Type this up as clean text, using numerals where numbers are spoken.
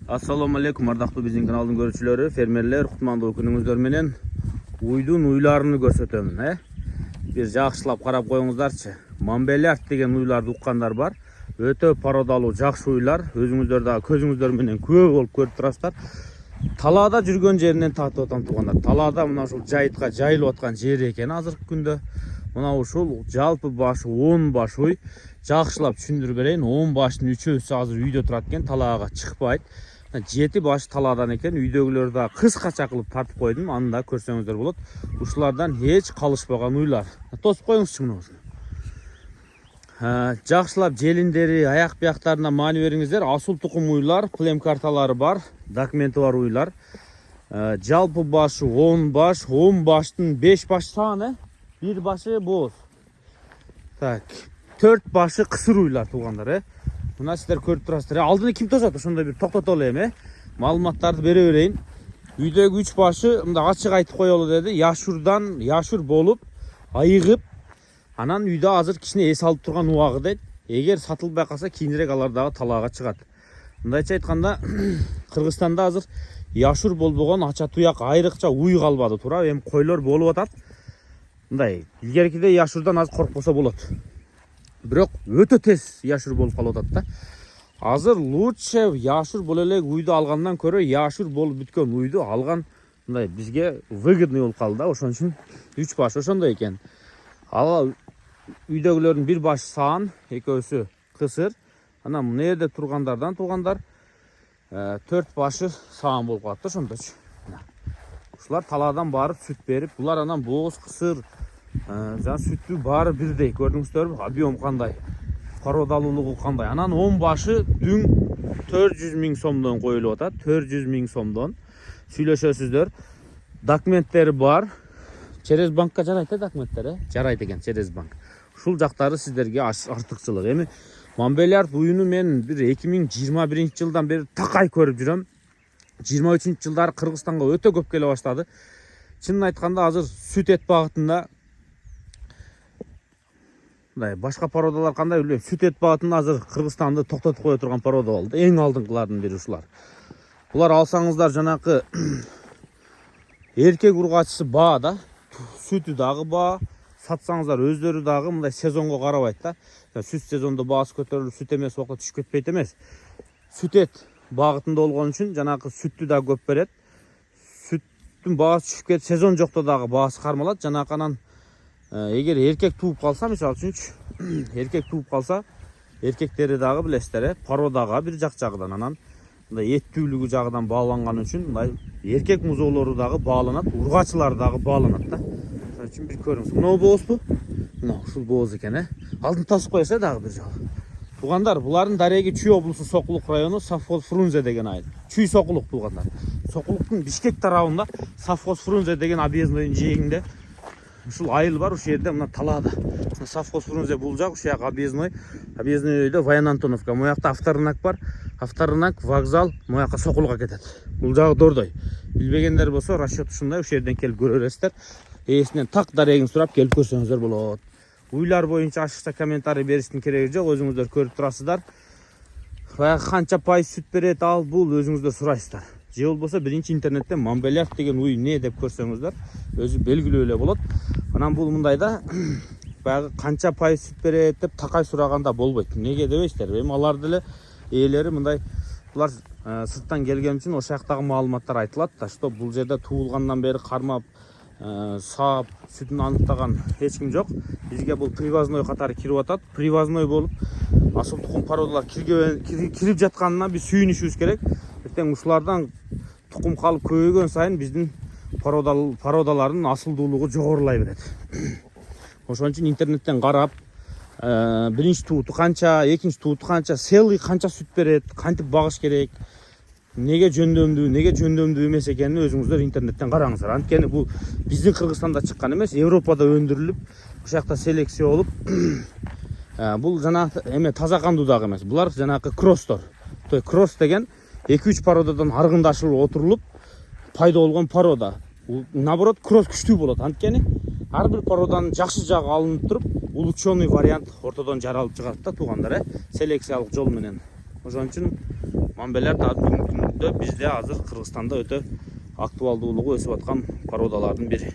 Assalamu alaikum ardактуу биздин каналдын көрүүчүлөрү, фермерлер, кутмандуу күнүңүздөр менен уйдун уйларын көрсөтөмүн. Бир жакшылап карап коюңуздарчы. Монбелярд деген уйларды уккандар бар. Өтө пародалуу, жакшы уйлар. Өзүңүздөр дагы көзүңүздөр менен күбө болуп көрүп турасыздар. Талаада жүргөн жеринен тартып атам туугандар. Талаада мына ушул жайытка жайылып аткан жери экен азыркы күндө. Мына ушул жалпы башы 10 баш уй. Жакшылап түшүндүрүп берейин. 10 баштын 3-өсү азыр үйдө турат экен, талаага чыкпайт. 7 баш талаадан экен. Үйдөгүлөрдү да кыскача кылып тартып койдум. Аны да көрсөңүздөр болот. Ушулардан эч калышпаган уйлар. Тосуп коюңузчу мына ушуну. Жакшылап желиндери, аяк бияктарына маани бериңиздер. Асыл тукум уйлар, плем карталары бар, документи бар уйлар. Жалпы башы 10 баш, 10 баштын 5 баш саан, 1 башы бооз. Так, 4 башы кысыр уйлар туугандар, Мына сиздер көрүп турасыздар. Алдыны ким тосот? Ошондой бир токтотолу эми, маалыматтарды бере берейин. Үйдөгү 3 башы мында ачык айтып коелу деди. Яшур болуп, айыгып, анан үйдө азыр кичине эс алып турган убагы дейт. Эгер сатылбай калса, кийинирээк алар дагы талаага чыгат. Мындайча айтканда, Кыргызстанда азыр яшур болбогон ача туяк айрыкча уй калбады туура. Эми койлор болуп атат. Мындай, илгеркиде яшурдан аз коркпосо болот. Бирок өтө тез яшур болуп калып атат да. Азыр лучше яшур боло элек уйду алгандан көрө яшур болуп бүткөн уйду алган мындай бизге выгодный болуп калды да. Ошон үчүн 3 баш ошондой экен. Ал үйдөгүлөрдүн 1 баш саан, экөөсү кысыр. Анан мына жерде тургандардан туугандар 4 башы саан болуп калат да ошондочу. Ушулар талаадан барып сүт берип, булар анан бооз, кысыр, жана сүттү баары бирдей. Көрдүңүздөрбү? Объем кандай, пародалуулугу кандай. Анан 10 башы дүң 400 000 сомдон коюлуп атат. 400 000 сомдон сүйлөшөсүздөр. Документтери бар. Через банкка жарайт документтер, жарайт экен через банк. Ушул жактары сиздерге артыкчылык. Эми Монбелярд уюну мен бир 2021-жылдан бери такай көрүп жүрөм. 23-жылдары Кыргызстанга өтө көп келе баштады. Чынын айтканда азыр сүт эт багытында башка пародалар кандай билбейм. Сүт эт багытында азыр Кыргызстанды токтотуп кое турган порода болду. Эң алдыңкылардын бири ушулар. Булар алсаңыздар жанакы эркек ургачысы баа да. Сүтү дагы баа, сатсаңыздар өздөрү дагы мындай сезонго карабайт да. Сүт сезондо баасы көтөрүлүп, сүт эмес убакта түшүп кетпейт эмес. Сүт эт багытында болгон үчүн жанакы сүттү да көп берет. Сүттүн баасы түшүп кетип, сезон жокто дагы баасы кармалат. Жанакы анан эгер эркек тууп калса, мисалы үчүн эркек тууп калса, эркектери дагы билесиздер, пародага бир жагынан анан мындай эттүүлүгү жагынан бааланган үчүн мындай эркек музоолору дагы бааланат, ургачылар дагы бааланат да. Ошон үчүн бир көрүңүз. Мына боозбу? Мына ушул бооз экен, Алдын тасып коесо дагы бир жолу. Туугандар, булардын дареги Чүй облусу Сокулук району Совхоз Фрунзе деген айыл. Чүй Сокулук туугандар. Сокулуктун Бишкек тарабында Совхоз Фрунзе деген объездойдун жээгинде ушул айыл бар. Ушул жерде мына талаада. Совхоз Фрунзе бул жак, ушул жак объездной. Объезднойдо Воен Антоновка, моякта авторынак бар. Авторынак вокзал мояка Сокулукка кетет. Бул жагы Дордой. Билбегендер болсо, расчет ушундай, ушул жерден келип көрө бересиздер. Ээсинен так дарегин сурап келип көрсөңүздөр болот. Уйлар боюнча ашыкча комментарий бериштин кереги жок, өзүңүздөр көрүп турасыздар. Баягы канча пайыз сүт берет, ал бул өзүңүздөр сурайсыздар. Же болбосо биринчи интернеттен Монбелярд деген уй эмне деп көрсөңүздөр, өзү белгилүү эле болот. Анан бул мындайда баягы канча пайыз сүт берет деп такай сураганда болбойт. Неге дебейсиздер? Эми алар деле ээлери мындай, булар сырттан келген үчүн ошол жактагы маалыматтар айтылат да, что бул жерде туулгандан бери кармап, саап, сүтүн аныктаган эч ким жок. Бизге бул привозной катары кирип атат. Привозной болуп, асыл тукум пародалар кирип жатканына биз сүйүнүшүбүз керек. Эртең ушулардан тукум калып көбөйгөн сайын биздин пародалардын асылдуулугу жогорулай берет. Ошон үчүн интернеттен карап, биринчи тууту канча, экинчи тууту канча, селый канча сүт берет, кантип багыш керек, неге жөндөмдүү эмес экенин өзүңүздөр интернеттен караңыздар. Анткени бул биздин Кыргызстанда чыккан эмес, Европада өндүрүлүп, ошол жакта селекция болуп, бул жана эме таза кандуу дагы эмес. Булар жанакы кросстор. Кросс деген 2-3 пародадан аргындашылып отурулуп пайда болгон порода. Наоборот, кросс күчтүү болот. Анткени ар бир породанын жакшы жагы алынып туруп, улучшенный вариант ортодон жаралып чыгат да туугандар, селекциялык жол менен. Ошон үчүн Мамбелер да бүгүнкү күндө бизде азыр Кыргызстанда өтө актуалдуулугу өсүп аткан породалардын бири.